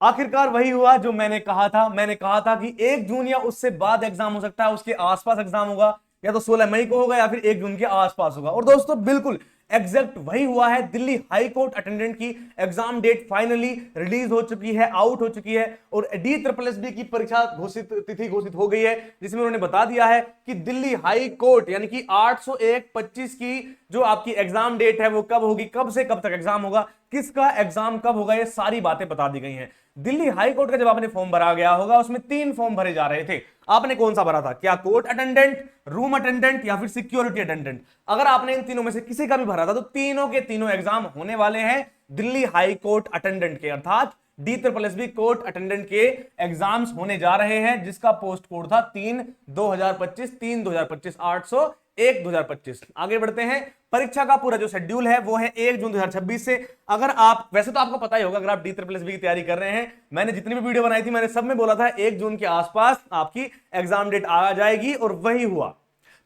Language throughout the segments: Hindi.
आखिरकार वही हुआ जो मैंने कहा था कि 1 जून या उससे बाद एग्जाम हो सकता है, उसके आसपास एग्जाम होगा, या तो 16 मई को होगा या फिर 1 जून के आसपास होगा। और दोस्तों बिल्कुल एग्जैक्ट वही हुआ है। दिल्ली हाई कोर्ट अटेंडेंट की एग्जाम डेट फाइनली रिलीज हो चुकी है, आउट हो चुकी है, और डी ट्रिपल एस बी की परीक्षा घोषित तिथि घोषित हो गई है, जिसमें उन्होंने बता दिया है कि दिल्ली हाई कोर्ट यानी कि 801-25 की जो आपकी एग्जाम डेट है वो कब होगी, कब से कब तक एग्जाम होगा, किसका एग्जाम कब होगा, ये सारी बातें बता दी गई हैं। दिल्ली हाई कोर्ट का जब आपने फॉर्म भरा गया होगा, उसमें 3 फॉर्म भरे जा रहे थे। आपने कौन सा भरा था? क्या कोर्ट अटेंडेंट, रूम अटेंडेंट, या फिर सिक्योरिटी अटेंडेंट? अगर आपने इन तीनों में से किसी का भी भरा था तो तीनों के तीनों एग्जाम होने वाले हैं दिल्ली हाई कोर्ट अटेंडेंट के, अर्थात D triple S B court attendant के एग्जाम्स होने जा रहे हैं, जिसका पोस्ट कोड था 3/2025, 3/2025, 801/2025। आगे बढ़ते हैं। परीक्षा का पूरा जो शेड्यूल है वो है 1 जून 2026 से। अगर आप, वैसे तो आपको पता ही होगा, अगर आप डी ट्रिपल एस बी की तैयारी कर रहे हैं, मैंने जितनी भी वीडियो बनाई थी मैंने सब में बोला था 1 जून के आसपास आपकी एग्जाम डेट आ जाएगी, और वही हुआ।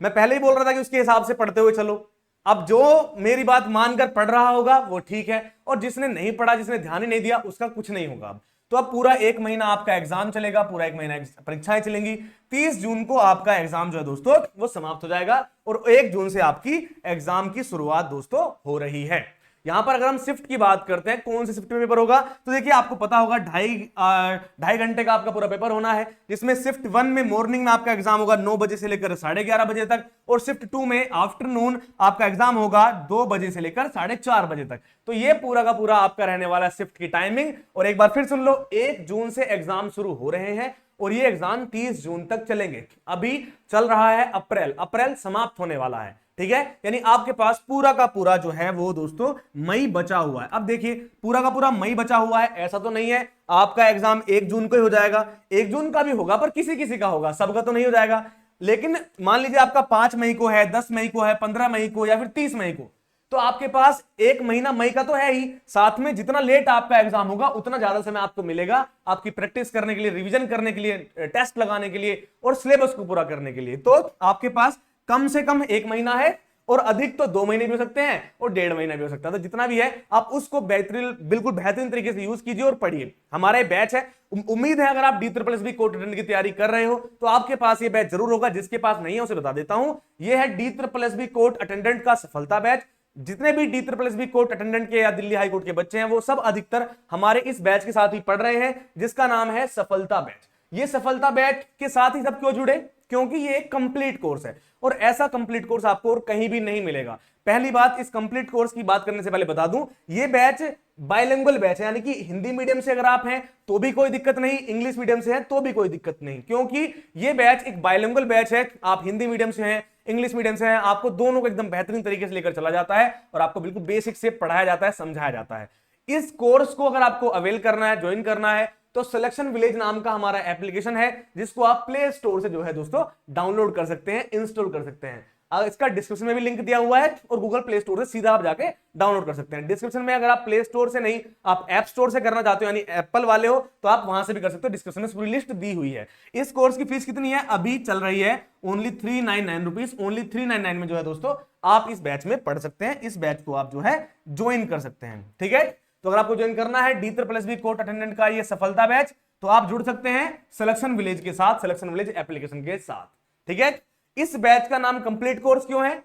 मैं पहले ही बोल रहा था कि उसके हिसाब से पढ़ते हुए चलो। अब जो मेरी बात मानकर पढ़ रहा होगा वो ठीक है, और जिसने नहीं पढ़ा, जिसने ध्यान ही नहीं दिया, उसका कुछ नहीं होगा। तो अब पूरा 1 महीना आपका एग्जाम चलेगा, पूरा 1 महीना परीक्षाएं चलेंगी। 30 जून को आपका एग्जाम जो है दोस्तों वो समाप्त हो जाएगा, और 1 जून से आपकी एग्जाम की शुरुआत दोस्तों हो रही है। यहां पर अगर हम शिफ्ट की बात करते हैं, कौन से शिफ्ट में पेपर होगा, तो देखिए आपको पता होगा 2.5 घंटे का आपका पूरा पेपर होना है, जिसमें शिफ्ट 1 में मॉर्निंग में आपका एग्जाम होगा 9 बजे से लेकर 11:30 बजे तक, और शिफ्ट 2 में आफ्टरनून आपका एग्जाम होगा 2 बजे से लेकर 4:30 बजे तक। तो ये पूरा का पूरा आपका रहने वाला शिफ्ट की टाइमिंग। और एक बार फिर सुन लो, 1 जून से एग्जाम शुरू हो रहे हैं, और ये एग्जाम 30 जून तक चलेंगे। अभी चल रहा है अप्रैल, अप्रैल समाप्त होने वाला है, ठीक है। यानी आपके पास पूरा का पूरा जो है वो दोस्तों मई बचा हुआ है। अब देखिए पूरा का पूरा मई बचा हुआ है, ऐसा तो नहीं है आपका एग्जाम 1 जून को ही हो जाएगा। 1 जून का भी होगा, पर किसी किसी का होगा, सबका तो नहीं हो जाएगा। लेकिन मान लीजिए आपका 5 मई को है, 10 मई को है, 15 मई को, या फिर 30 मई को, तो आपके पास 1 महीना मई का तो है ही, साथ में जितना लेट आपका एग्जाम होगा उतना ज्यादा समय आपको मिलेगा आपकी प्रैक्टिस करने के लिए, रिवीजन करने के लिए, टेस्ट लगाने के लिए, और सिलेबस को पूरा करने के लिए। तो आपके पास कम से कम 1 महीना है, और अधिक तो 2 महीने भी हो सकते हैं, और 1.5 महीना भी हो सकता है। तो जितना भी है आप उसको बेहतरीन, बिल्कुल बेहतरीन तरीके से यूज कीजिए और पढ़िए। हमारा ये बैच है, उम्मीद है अगर आप D triple S B court attendant की तैयारी कर रहे हो तो आपके पास ये बैच जरूर होगा। जिसके पास नहीं है उसे बता देता हूं, ये है D triple S B court attendant का सफलता बैच। जितने भी D triple S B court attendant के या दिल्ली हाई कोर्ट के बच्चे हैं वो सब अधिकतर हमारे इस बैच के साथ ही पढ़ रहे हैं, जिसका नाम है सफलता बैच। ये सफलता बैच के साथ ही सब क्यों जुड़े? क्योंकि ये एक कंप्लीट कोर्स है, और ऐसा कंप्लीट कोर्स आपको और कहीं भी नहीं मिलेगा। पहली बात, इस कंप्लीट कोर्स की बात करने से पहले बता दूं, ये बैच बाइलिंगुअल बैच है, यानी कि हिंदी मीडियम से अगर आप हैं तो भी कोई दिक्कत नहीं, इंग्लिश मीडियम से है तो भी कोई दिक्कत नहीं, क्योंकि ये बैच एक बाइलिंगुअल बैच है। आप हिंदी मीडियम से हैं, इंग्लिश मीडियम से हैं, आपको दोनों को एकदम बेहतरीन तरीके से लेकर चला जाता है, और आपको बिल्कुल बेसिक से पढ़ाया जाता है, समझाया जाता है। इस कोर्स को अगर आपको अवेल करना है, ज्वाइन करना है, तो सिलेक्शन विलेज नाम का हमारा एप्लीकेशन है, जिसको आप प्ले स्टोर से जो है दोस्तों डाउनलोड कर सकते हैं, इंस्टॉल कर सकते हैं। इसका डिस्क्रिप्शन में भी लिंक दिया हुआ है, और गूगल प्ले स्टोर से सीधा आप जाके डाउनलोड कर सकते हैं। डिस्क्रिप्शन में, अगर आप प्ले स्टोर से नहीं, आप ऐप स्टोर से करना चाहते हो, यानी एप्पल वाले हो, तो आप वहां से भी कर सकते हो। डिस्क्रिप्शन में पूरी लिस्ट दी हुई है। इस कोर्स की फीस कितनी है? अभी चल रही है ओनली 399 रुपीज। ओनली 399 में जो है दोस्तों आप इस बैच में पढ़ सकते हैं, इस बैच को आप जो है ज्वाइन कर सकते हैं, ठीक है। तो अगर आपको ज्वाइन करना है D triple S B court attendant का ये सफलता बैच, तो आप जुड़ सकते हैं सिलेक्शन विलेज के साथ, सिलेक्शन विलेज एप्लीकेशन के साथ, ठीक है। इस बैच का नाम कंप्लीट कोर्स क्यों है?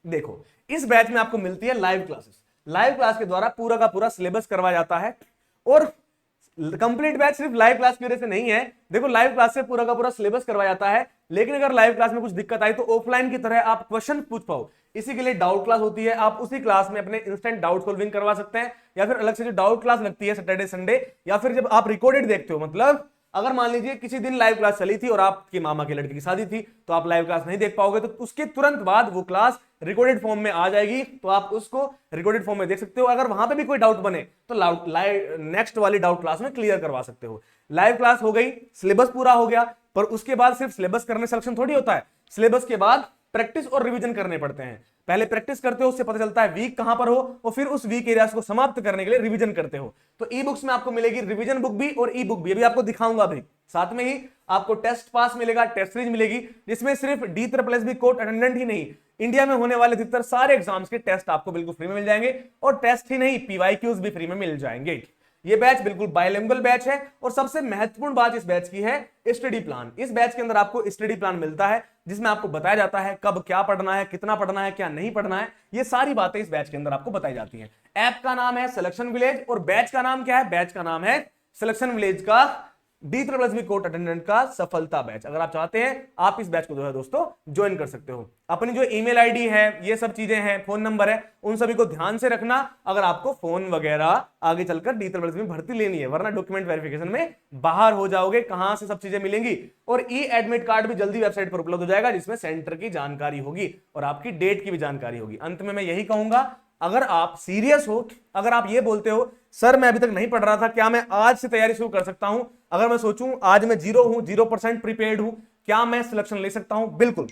देखो, इस बैच में आपको मिलती है लाइव क्लासेस। लाइव क्लास के द्वारा पूरा का पूरा सिलेबस करवाया जाता है, और कंप्लीट बैच सिर्फ लाइव क्लास की वजह से नहीं है। देखो, लाइव क्लास से पूरा का पूरा सिलेबस करवाया जाता है, लेकिन अगर लाइव क्लास में कुछ दिक्कत आई तो ऑफलाइन की तरह आप क्वेश्चन पूछ पाओ, इसी के लिए डाउट क्लास होती है। आप उसी क्लास में अपने इंस्टेंट डाउट सॉल्विंग करवा सकते हैं, या फिर अलग से जो डाउट क्लास लगती है सैटरडे संडे, या फिर जब आप रिकॉर्डेड देखते हो, मतलब अगर मान लीजिए किसी दिन लाइव क्लास चली थी और आपके मामा के लड़के की शादी थी, तो आप लाइव क्लास नहीं देख पाओगे, तो उसके तुरंत बाद वो क्लास रिकॉर्डेड फॉर्म में आ जाएगी, तो आप उसको रिकॉर्डेड फॉर्म में देख सकते हो। अगर वहां पे भी कोई डाउट बने तो नेक्स्ट वाली डाउट क्लास में क्लियर करवा सकते हो। लाइव क्लास हो गई, सिलेबस पूरा हो गया, पर उसके बाद सिर्फ सिलेबस करने से सिलेक्शन थोड़ी होता है। सिलेबस के बाद प्रैक्टिस और रिवीजन करने पड़ते हैं। पहले प्रैक्टिस करते हो, उससे पता चलता है वीक कहां पर हो, और फिर उस वीक एरियाज को समाप्त करने के लिए रिवीजन करते हो। तो ई बुक्स में आपको मिलेगी रिवीजन बुक भी और ई बुक भी, अभी आपको दिखाऊंगा भी। साथ में ही आपको टेस्ट पास मिलेगा, टेस्ट सीरीज मिलेगी, जिसमें सिर्फ D triple S B court attendant ही नहीं, इंडिया में होने वाले अधिकतर सारे एग्जाम्स के टेस्ट आपको बिल्कुल फ्री में मिल जाएंगे, और टेस्ट ही नहीं, पीवाईक्यूज भी फ्री में मिल जाएंगे। ये बैच बिल्कुल बायलिंगुअल बैच है और सबसे महत्वपूर्ण बात इस बैच की है स्टडी प्लान। इस बैच के अंदर आपको स्टडी प्लान मिलता है जिसमें आपको बताया जाता है कब क्या पढ़ना है, कितना पढ़ना है, क्या नहीं पढ़ना है, ये सारी बातें इस बैच के अंदर आपको बताई जाती हैं। ऐप का नाम है सिलेक्शन विलेज और बैच का नाम क्या है? बैच का नाम है सिलेक्शन विलेज का D++ कोर्ट अटेंडेंट का सफलता बैच। अगर आप चाहते हैं आप इस बैच को जो है दोस्तों ज्वाइन कर सकते हो। अपनी जो ईमेल आईडी है, ये सब चीजें हैं, फोन नंबर है, उन सभी को ध्यान से रखना अगर आपको फोन वगैरह आगे चलकर D++ में भर्ती लेनी है, वरना डॉक्यूमेंट वेरिफिकेशन में बाहर हो जाओगे। कहां से सब चीजें मिलेंगी? और ई एडमिट कार्ड भी जल्दी वेबसाइट पर उपलब्ध हो जाएगा जिसमें सेंटर की जानकारी होगी और आपकी डेट की भी जानकारी होगी। अंत में मैं यही कहूंगा, अगर आप सीरियस हो, अगर आप ये बोलते हो सर मैं अभी तक नहीं पढ़ रहा था, क्या मैं आज से तैयारी शुरू कर सकता हूं? अगर मैं सोचूं आज मैं 0% प्रीपेड हूं, क्या मैं सिलेक्शन ले सकता हूं? बिल्कुल।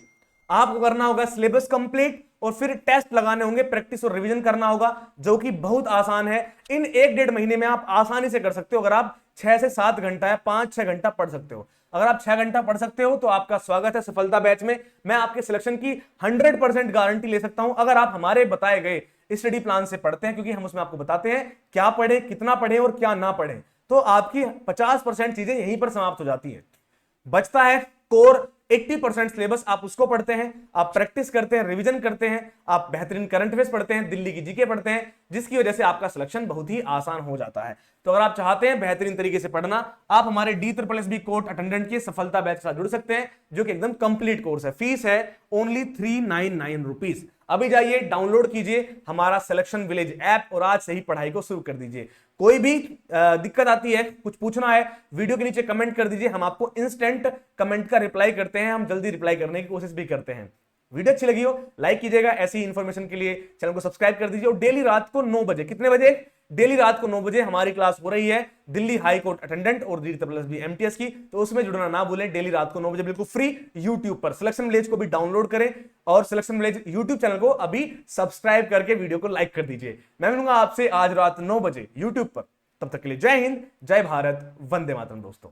आपको करना होगा सिलेबस कंप्लीट और फिर टेस्ट लगाने होंगे, प्रैक्टिस और रिवीजन करना होगा जो कि बहुत आसान है। इन 1-1.5 महीने में आप आसानी से कर सकते हो। अगर आप 6 से 7 घंटा या 5-6 घंटा पढ़ सकते हो, अगर आप 6 घंटा पढ़ सकते हो तो आपका स्वागत है सफलता बैच में। मैं आपके सिलेक्शन की 100% गारंटी ले सकता हूं अगर आप हमारे बताए गए स्टडी प्लान से पढ़ते हैं, क्योंकि हम उसमें आपको बताते हैं क्या पढ़े, कितना पढ़े और क्या ना पढ़े। तो आपकी 50% चीजें यहीं पर समाप्त हो जाती है। बचता है कोर 80% सिलेबस, आप उसको पढ़ते हैं, आप प्रैक्टिस करते हैं, रिवीजन करते हैं, आप बेहतरीन करंट अफेयर्स पढ़ते हैं, दिल्ली की जीके पढ़ते हैं, जिसकी वजह से आपका सिलेक्शन बहुत ही आसान हो जाता है। तो अगर आप चाहते हैं बेहतरीन तरीके से पढ़ना, आप हमारे D++ कोर्ट अटेंडेंट के सफलता बैच के साथ जुड़ सकते हैं जो कि एकदम कंप्लीट कोर्स है। फीस है ओनली 399 रुपीज। अभी जाइए डाउनलोड कीजिए हमारा सिलेक्शन विलेज ऐप और आज से ही पढ़ाई को शुरू कर दीजिए। कोई भी दिक्कत आती है, कुछ पूछना है, वीडियो के नीचे कमेंट कर दीजिए, हम आपको इंस्टेंट कमेंट का रिप्लाई करते हैं, हम जल्दी रिप्लाई करने की कोशिश भी करते हैं। वीडियो अच्छी लगी हो लाइक कीजिएगा, ऐसी इंफॉर्मेशन के लिए चैनल को सब्सक्राइब कर दीजिए। और डेली रात को 9 बजे, कितने बजे? डेली रात को 9 बजे हमारी क्लास हो रही है दिल्ली हाई कोर्ट अटेंडेंट और D++ MTS की, तो उसमें जुड़ना ना भूलें। डेली रात को 9 बजे बिल्कुल फ्री यूट्यूब पर। सिलेक्शन विलेज को भी डाउनलोड करें और सिलेक्शन विलेज यूट्यूब चैनल को अभी सब्सक्राइब करके वीडियो को लाइक कर दीजिए। मैं मिलूंगा आपसे आज रात 9 बजे यूट्यूब पर। तब तक के लिए जय हिंद, जय भारत, वंदे मातरम दोस्तों।